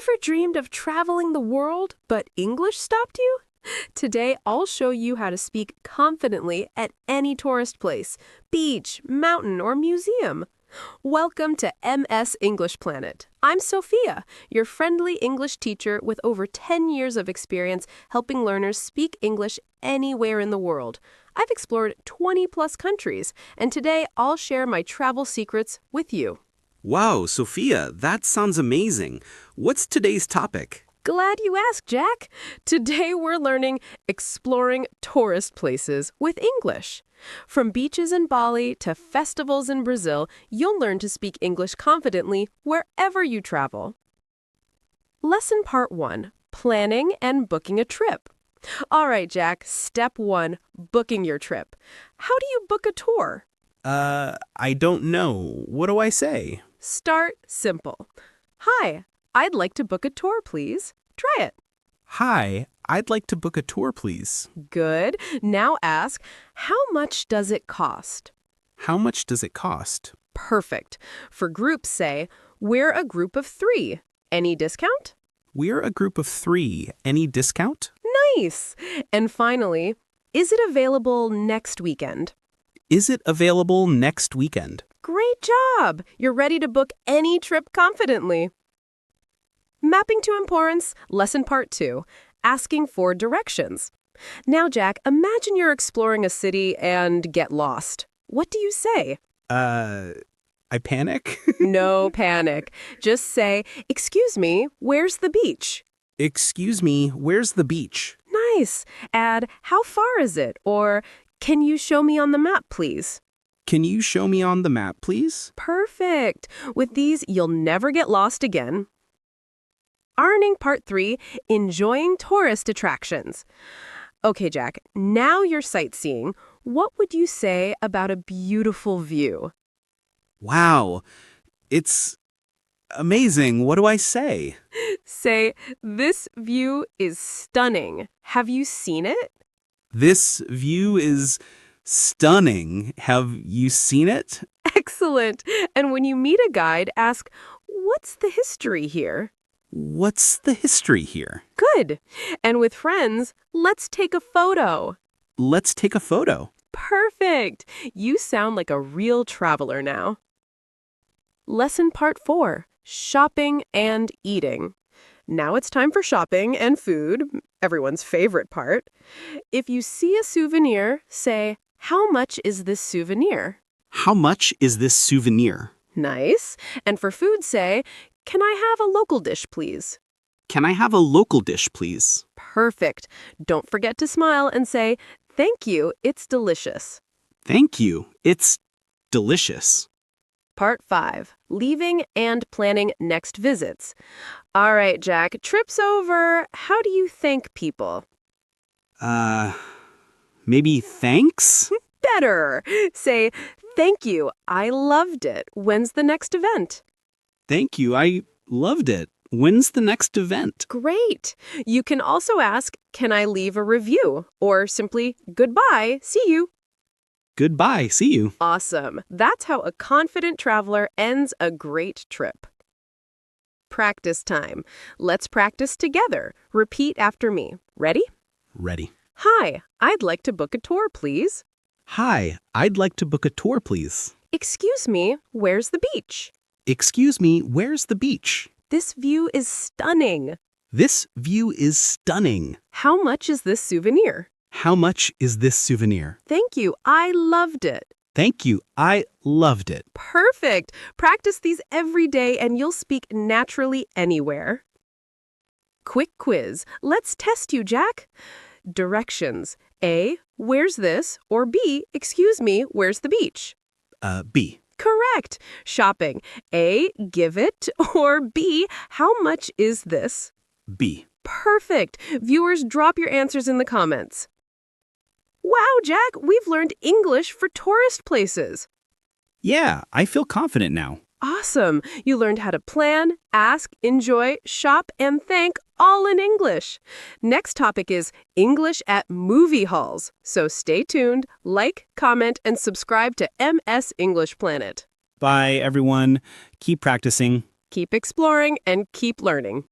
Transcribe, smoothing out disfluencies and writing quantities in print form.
Ever dreamed of traveling the world, but English stopped you? Today, I'll show you how to speak confidently at any tourist place, beach, mountain, or museum. Welcome to MS English Planet. I'm Sophia, your friendly English teacher with over 10 years of experience helping learners speak English anywhere in the world. I've explored 20-plus countries, and today I'll share my travel secrets with you. Wow, Sophia, that sounds amazing. What's today's topic? Glad you asked, Jack. Today we're learning exploring tourist places with English. From beaches in Bali to festivals in Brazil, you'll learn to speak English confidently wherever you travel. Lesson Part 1, Planning and Booking a Trip. All right, Jack, Step 1, booking your trip. How do you book a tour? I don't know. What do I say? Start simple. Hi, I'd like to book a tour, please. Try it. Hi, I'd like to book a tour, please. Good. Now ask, how much does it cost? How much does it cost? Perfect. For groups, say, we're a group of 3. Any discount? We're a group of 3. Any discount? Nice. And finally, is it available next weekend? Is it available next weekend? Great job! You're ready to book any trip confidently. Mapping to importance, Lesson Part 2, Asking for Directions. Now, Jack, imagine you're exploring a city and get lost. What do you say? I panic? No panic. Just say, excuse me, where's the beach? Excuse me, where's the beach? Nice. Add, how far is it? Or, can you show me on the map, please? Can you show me on the map, please? Perfect. With these, you'll never get lost again. Earning Part 3, Enjoying Tourist Attractions. Okay, Jack, now you're sightseeing. What would you say about a beautiful view? Wow, it's amazing. What do I say? Say, this view is stunning. Have you seen it? This view is stunning. Have you seen it? Excellent. And when you meet a guide, ask, what's the history here? What's the history here? Good. And with friends, let's take a photo. Let's take a photo. Perfect. You sound like a real traveler now. Lesson Part 4, Shopping and Eating. Now it's time for shopping and food, everyone's favorite part. If you see a souvenir, say, how much is this souvenir? How much is this souvenir? Nice. And for food, say, can I have a local dish, please? Can I have a local dish, please? Perfect. Don't forget to smile and say, thank you, it's delicious. Thank you, it's delicious. Part 5, Leaving and Planning Next Visits. All right, Jack, trip's over. How do you thank people? Maybe thanks? Better. Say, thank you, I loved it. When's the next event? Thank you, I loved it. When's the next event? Great. You can also ask, can I leave a review? Or simply, goodbye, see you. Goodbye, see you. Awesome. That's how a confident traveler ends a great trip. Practice time. Let's practice together. Repeat after me. Ready? Ready. Hi, I'd like to book a tour, please. Hi, I'd like to book a tour, please. Excuse me, where's the beach? Excuse me, where's the beach? This view is stunning. This view is stunning. How much is this souvenir? How much is this souvenir? Thank you, I loved it. Thank you, I loved it. Perfect. Practice these every day and you'll speak naturally anywhere. Quick quiz. Let's test you, Jack. Directions. A, where's this? Or B, excuse me, where's the beach? B. Correct. Shopping. A, give it. Or B, how much is this? B. Perfect. Viewers, drop your answers in the comments. Wow, Jack, we've learned English for tourist places. Yeah, I feel confident now. Awesome. You learned how to plan, ask, enjoy, shop, and thank all in English. Next topic is English at movie halls. So stay tuned, like, comment, and subscribe to MS English Planet. Bye, everyone. Keep practicing. Keep exploring and keep learning.